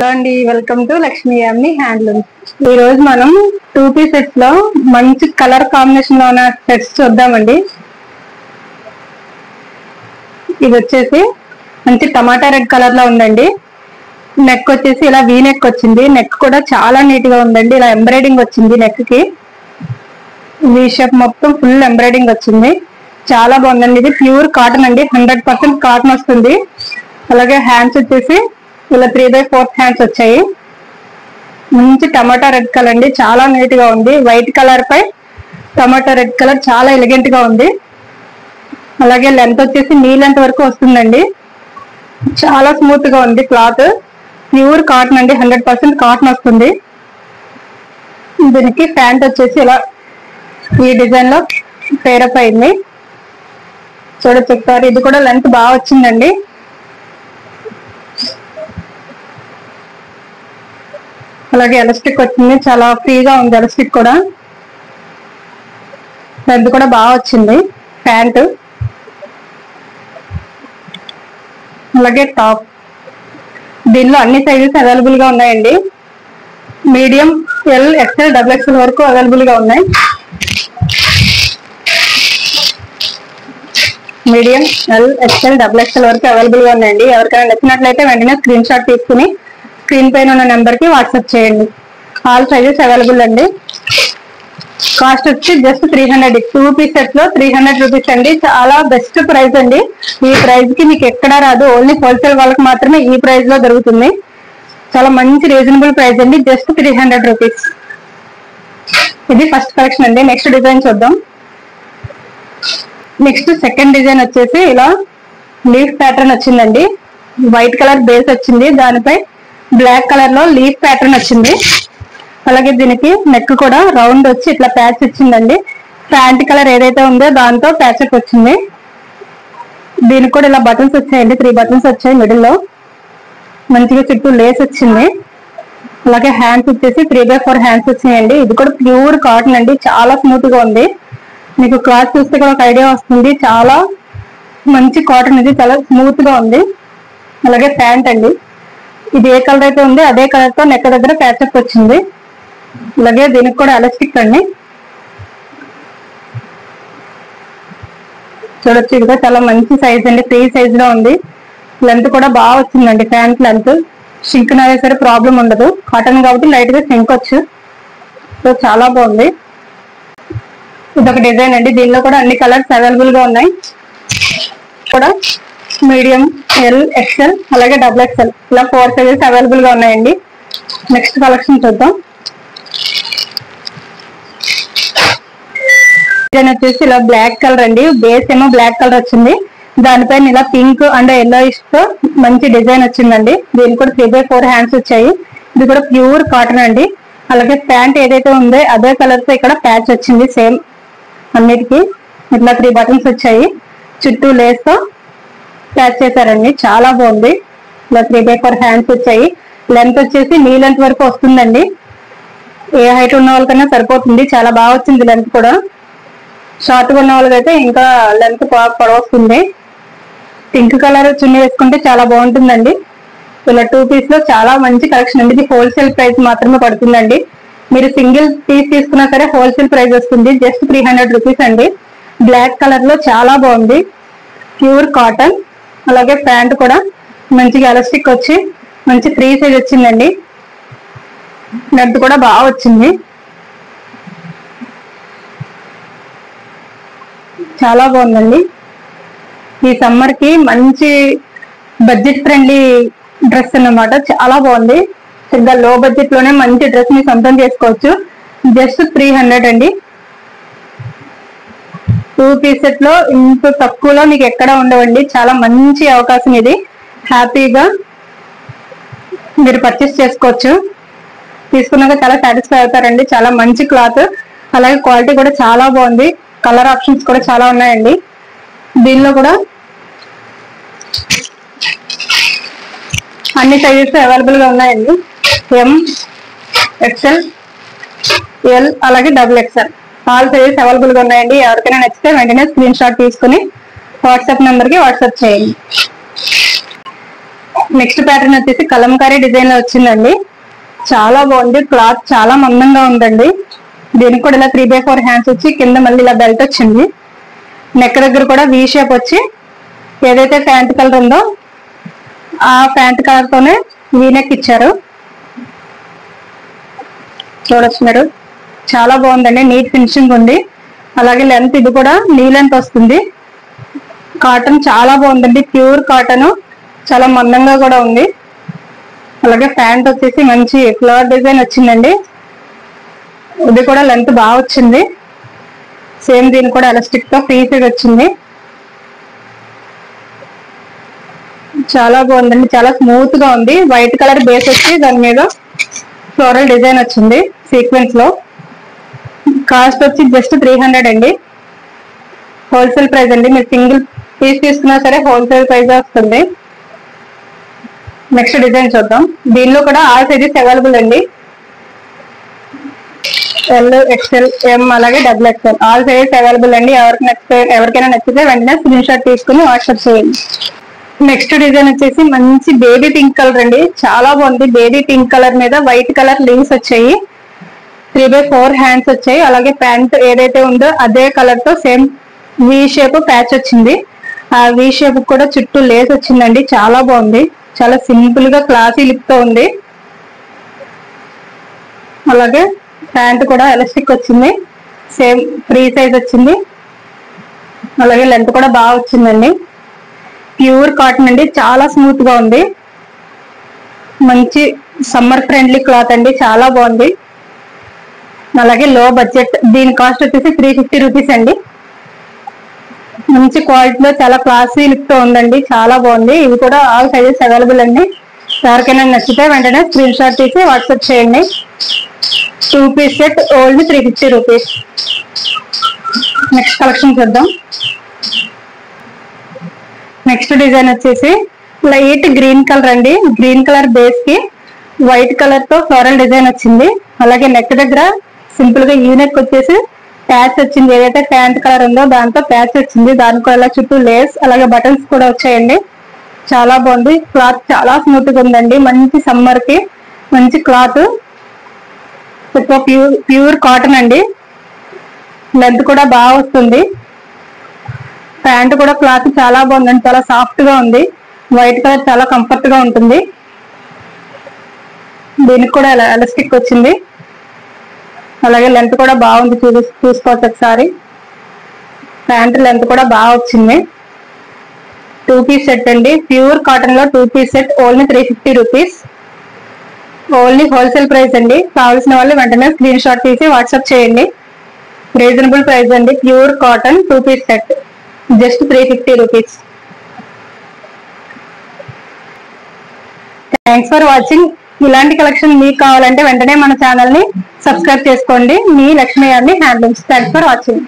అండి welcome to Lakshmi Yamini handloom. ఈ రోజు మనం 2 సెట్స్ లో మంచి కలర్ కాంబినేషన్ లో ఉన్న సెట్స్ చూద్దామండి. ఇది వచ్చేసి మంచి టమాటా రెడ్ కలర్ లో ఉందండి. నెక్ వచ్చేసి ఇలా వీ నెక్ వచ్చింది. నెక్ కూడా చాలా నీట్ గా ఉందండి. ఇలా ఎంబ్రాయిడింగ్ వచ్చింది నెక్ కి. వీ షేప్ మొత్తం ఫుల్ ఎంబ్రాయిడింగ్ వచ్చింది. చాలా బాగుందండి. ఇది ప్యూర్ కాటన్ అండి. 100% కాటన్ వస్తుంది. అలాగే హ్యాండ్స్ వచ్చేసి ఇలా 3/4 హ్యాండ్స్ వచ్చాయి. మంచి టమాటా రెడ్ కలర్ అండి. చాలా నీట్ గా ఉంది. వైట్ కలర్ పై టమాటా రెడ్ కలర్ చాలా ఎలిగెంట్ గా ఉంది. అలాగే లెంత్ వచ్చేసి నీ లెంత్ వరకు వస్తుందండి. చాలా స్మూత్ గా ఉంది. క్లాత్ ప్యూర్ కాటన్ అండి. 100% కాటన్ వస్తుంది. దీనికి ప్యాంట్ వచ్చేసి ఇలా ఈ డిజైన్ లో పేరప్ అయింది. చూడొచ్చు ఒకసారి. ఇది కూడా లెంత్ బాగా వచ్చిందండి. అలాగే ఎలాస్టిక్ వచ్చింది. చాలా ఫ్రీగా ఉంది ఎలాస్టిక్ కూడా. లెంత్ కూడా బాగా వచ్చింది ప్యాంట్. అలాగే టాప్. దీనిలో అన్ని సైజెస్ అవైలబుల్ గా ఉన్నాయండి. మీడియం, ఎల్, ఎక్స్ఎల్, XXL వరకు అవైలబుల్ గా ఉన్నాయి. మీడియం, ఎల్, XXL, XXL వరకు అవైలబుల్ గా ఉన్నాయండి. ఎవరికైనా నచ్చినట్లయితే వెంటనే స్క్రీన్ షాట్ తీసుకుని స్క్రీన్ పైన ఉన్న నెంబర్ కి వాట్సాప్ చేయండి. ఆల్ సైజెస్ అవైలబుల్ అండి. కాస్ట్ వచ్చి జస్ట్ 300. 2 సెట్స్ లో 300 రూపీస్ అండి. చాలా బెస్ట్ ప్రైస్ అండి. ఈ ప్రైస్ కి మీకు ఎక్కడా రాదు. ఓన్లీ హోల్సేల్ వాళ్ళకి మాత్రమే ఈ ప్రైస్ లో దొరుకుతుంది. చాలా మంచి రీజనబుల్ ప్రైస్ అండి. Just 300 rupees. ఇది ఫస్ట్ కలెక్షన్ అండి. నెక్స్ట్ డిజైన్ చూద్దాం. నెక్స్ట్ సెకండ్ డిజైన్ వచ్చేసి ఇలా లీఫ్ ప్యాటర్న్ వచ్చిందండి. వైట్ కలర్ బేస్ వచ్చింది. దానిపై బ్లాక్ కలర్ లో లీఫ్ ప్యాటర్న్ వచ్చింది. అలాగే దీనికి నెక్ కూడా రౌండ్ వచ్చి ఇట్లా ప్యాచ్ వచ్చిందండి. ప్యాంట్ కలర్ ఏదైతే ఉందో దాంతో ప్యాచప్ వచ్చింది. దీనికి కూడా ఇలా బటన్స్ వచ్చాయండి. 3 బటన్స్ వచ్చాయి మిడిల్ లో. మంచిగా చుట్టూ లేస్ వచ్చింది. అలాగే హ్యాండ్స్ వచ్చేసి 3/4 హ్యాండ్స్ వచ్చినాయండి. ఇది కూడా ప్యూర్ కాటన్ అండి. చాలా స్మూత్ గా ఉంది. మీకు క్లాత్ చూస్తే కూడా ఒక ఐడియా వస్తుంది. చాలా మంచి కాటన్ ఇది. చాలా స్మూత్ గా ఉంది. అలాగే ప్యాంట్ అండి. ఇది ఏ కలర్ అయితే ఉంది అదే కలర్ తో నెక్ దగ్గర ప్యాచప్ వచ్చింది. అలాగే దీనికి కూడా ఎలాస్టిక్ అండి. చూడొచ్చు. ఇది కూడా చాలా మంచి సైజ్ అండి. ఫ్రీ సైజ్ లో ఉంది. లెంత్ కూడా బాగా వచ్చిందండి. ప్యాంట్ లెంత్ షింక్ అయినా సరే ప్రాబ్లం ఉండదు. కాటన్ కాబట్టి లైట్ గా షింకొచ్చు. సో చాలా బాగుంది. ఇదొక డిజైన్ అండి. దీనిలో కూడా అన్ని కలర్స్ అవైలబుల్ గా ఉన్నాయి. కూడా మీడియం, ఎల్, XL, అలాగే XXL ఇలా 4 సైజెస్ అవైలబుల్ గా ఉన్నాయండి. నెక్స్ట్ కలెక్షన్ చూద్దాం. డిజైన్ వచ్చేసి ఇలా బ్లాక్ కలర్ అండి. బేస్ ఏమో బ్లాక్ కలర్ వచ్చింది. దానిపైన ఇలా పింక్ అండ్ ఎల్లోయిష్ తో మంచి డిజైన్ వచ్చిందండి. దీనికి కూడా 3/4 హ్యాండ్స్ వచ్చాయి. ఇది కూడా ప్యూర్ కాటన్ అండి. అలాగే ప్యాంట్ ఏదైతే ఉందో అదే కలర్ తో ఇక్కడ ప్యాచ్ వచ్చింది. సేమ్ అన్నిటికీ ఇట్లా 3 బటన్స్ వచ్చాయి. చుట్టూ లేస్ తో ప్యాచ్ చేశారండి. చాలా బాగుంది. ఇలా 3/4 హ్యాండ్స్ వచ్చాయి. లెంత్ వచ్చేసి నీ లెంత్ వరకు వస్తుందండి. ఏ హైట్ ఉన్న వాళ్ళకన్నా సరిపోతుంది. చాలా బాగా వచ్చింది లెంత్ కూడా. షార్ట్ గా ఉన్న వాళ్ళకైతే ఇంకా లెంత్ పొడవస్తుంది. పింక్ కలర్ చున్నీ వేసుకుంటే చాలా బాగుంటుందండి. ఇలా 2 పీస్ లో చాలా మంచి కలెక్షన్ అండి. ఇది హోల్సేల్ ప్రైస్ మాత్రమే పడుతుందండి. మీరు సింగిల్ పీస్ తీసుకున్నా సరే హోల్సేల్ ప్రైస్ వస్తుంది. జస్ట్ 300 రూపీస్ అండి. బ్లాక్ కలర్ లో చాలా బాగుంది. Pure cotton. అలాగే ప్యాంట్ కూడా మంచిగా ఎలాస్టిక్ వచ్చి మంచి ఫ్రీ సైజ్ వచ్చిందండి. లెంత్ కూడా బాగా వచ్చింది. చాలా బాగుందండి. ఈ సమ్మర్ కి మంచి బడ్జెట్ ఫ్రెండ్లీ డ్రెస్ అన్నమాట. చాలా బాగుంది. పెద్ద లో బడ్జెట్ లోనే మంచి డ్రెస్ ని సొంతం చేసుకోవచ్చు. జస్ట్ 300 అండి. 2 పీస్ సెట్ లో ఇంత తక్కువలో మీకు ఎక్కడ ఉండవండి. చాలా మంచి అవకాశం ఇది. హ్యాపీగా మీరు పర్చేస్ చేసుకోవచ్చు. తీసుకున్నాక చాలా సాటిస్ఫై అవుతారండి. చాలా మంచి క్లాత్. అలాగే క్వాలిటీ కూడా చాలా బాగుంది. కలర్ ఆప్షన్స్ కూడా చాలా ఉన్నాయండి. దీనిలో కూడా అన్ని సైజెస్ అవైలబుల్ గా ఉన్నాయండి. M, XL, L, అలాగే XXL ఆల్ సైజెస్ అవైలబుల్ గా ఉన్నాయండి. ఎవరికైనా నచ్చితే వెంటనే స్క్రీన్ షాట్ తీసుకుని వాట్సాప్ నెంబర్ కి వాట్సాప్ చేయండి. నెక్స్ట్ ప్యాటర్న్ వచ్చేసి కలంకారీ డిజైన్ లో వచ్చిందండి. చాలా బాగుంది, క్లాత్ చాలా మందంగా ఉందండి. దీనికి కూడా ఇలా 3/4 హ్యాండ్స్ వచ్చి కింద మళ్ళీ ఇలా బెల్ట్ వచ్చింది. నెక్ దగ్గర కూడా వీ షేప్ వచ్చి ఏదైతే ప్యాంట్ కలర్ ఉందో ఆ ప్యాంట్ కలర్ తోనే వీ నెక్ ఇచ్చారు. చూడొచ్చు మీరు, చాలా బాగుందండి, నీట్ ఫినిషింగ్ ఉంది. అలాగే లెంత్ ఇది కూడా నీ లెంత్ వస్తుంది. కాటన్ చాలా బాగుందండి, ప్యూర్ కాటన్, చాలా మందంగా కూడా ఉంది. అలాగే ప్యాంట్ వచ్చేసి మంచి ఫ్లవర్ డిజైన్ వచ్చిందండి. ఇది కూడా లెంత్ బాగా వచ్చింది. సేమ్ దీని కూడా ఎలాస్టిక్ తో ఫ్రీ సైజ్ వచ్చింది. చాలా బాగుందండి, చాలా స్మూత్ గా ఉంది. వైట్ కలర్ బేస్ వచ్చి దాని మీద ఫ్లోరల్ డిజైన్ వచ్చింది సీక్వెన్స్ లో. కాస్ట్ వచ్చి జస్ట్ 300 అండి. హోల్సేల్ ప్రైస్ అండి. మీరు సింగిల్ పీస్ తీసుకున్నా సరే హోల్సేల్ ప్రైస్ వస్తుంది. నెక్స్ట్ డిజైన్ చూద్దాం. దీనిలో కూడా ఆల్ సైజెస్ అవైలబుల్ అండి. ఎల్, ఎక్స్ఎల్, ఎం అలాగే XXL ఆల్ సైజెస్ అవైలబుల్ అండి. ఎవరికైనా నచ్చితే వెంటనే స్క్రీన్ షాట్ తీసుకుని వాట్సాప్ చేయండి. నెక్స్ట్ డిజైన్ వచ్చేసి మంచి బేబీ పింక్ కలర్ అండి. చాలా బాగుంది. బేబీ పింక్ కలర్ మీద వైట్ కలర్ లీవ్స్ వచ్చాయి. 3/4 హ్యాండ్స్ వచ్చాయి. అలాగే ప్యాంట్ ఏదైతే ఉందో అదే కలర్ తో సేమ్ వీ షేప్ ప్యాచ్ వచ్చింది. ఆ వీ షేప్ కూడా చుట్టూ లేస్ వచ్చిందండి. చాలా బాగుంది, చాలా సింపుల్ గా క్లాసీ లుక్ తో ఉంది. అలాగే ప్యాంట్ కూడా ఎలాస్టిక్ వచ్చింది, సేమ్ ఫ్రీ సైజ్ వచ్చింది. అలాగే లెంత్ కూడా బాగా వచ్చిందండి. ప్యూర్ కాటన్ అండి, చాలా స్మూత్ గా ఉంది. మంచి సమ్మర్ ఫ్రెండ్లీ క్లాత్ అండి, చాలా బాగుంది. అలాగే లో బడ్జెట్. దీని కాస్ట్ వచ్చేసి 350 రూపీస్ అండి. మంచి క్వాలిటీలో చాలా క్లాసీ లుక్ తో ఉందండి, చాలా బాగుంది. ఇవి కూడా ఆల్ సైజెస్ అవైలబుల్ అండి. ఎవరికైనా నచ్చితే వెంటనే స్క్రీన్ షాట్ తీసి వాట్సాప్ చేయండి. 2 piece set only 350 rupees. Next collection చూద్దాం. నెక్స్ట్ డిజైన్ వచ్చేసి లైట్ గ్రీన్ కలర్ అండి. గ్రీన్ కలర్ బేస్ కి వైట్ కలర్ తో ఫ్లోరల్ డిజైన్ వచ్చింది. అలాగే నెక్ దగ్గర సింపుల్ గా యూ నెక్ వచ్చేసి ప్యాచ్ వచ్చింది. ఏదైతే ప్యాంట్ కలర్ ఉందో దాంతో ప్యాచ్ వచ్చింది. దానికి కూడా చుట్టూ లేస్ అలాగే బటన్స్ కూడా వచ్చాయండి. చాలా బాగుంది. క్లాత్ చాలా స్మూత్ గా ఉందండి. మంచి సమ్మర్ కి మంచి క్లాత్. ప్యూర్ కాటన్ అండి. లెంత్ కూడా బాగా వస్తుంది. ప్యాంట్ కూడా క్లాత్ చాలా బాగుందండి, చాలా సాఫ్ట్ గా ఉంది. వైట్ కలర్ చాలా కంఫర్ట్ గా ఉంటుంది. దీనికి కూడా ఎలాస్టిక్ వచ్చింది. అలాగే లెంత్ కూడా బాగుంది, చూసుకోవచ్చు ఒకసారి. ప్యాంట్ లెంత్ కూడా బాగా వచ్చింది. 2 పీస్ సెట్ అండి. ప్యూర్ కాటన్ లో 2 piece set only 350 rupees. Only wholesale price అండి. కావాల్సిన వాళ్ళు వెంటనే స్క్రీన్ షాట్ తీసి వాట్సాప్ చేయండి. రీజనబుల్ ప్రైస్ అండి. Pure cotton 2 piece set just 350 rupees. Thanks for watching. ఇలాంటి కలెక్షన్ మీకు కావాలంటే వెంటనే మన ఛానల్ ని సబ్స్క్రైబ్ చేసుకోండి. మీ Lakshmi Handlooms. Thanks for watching.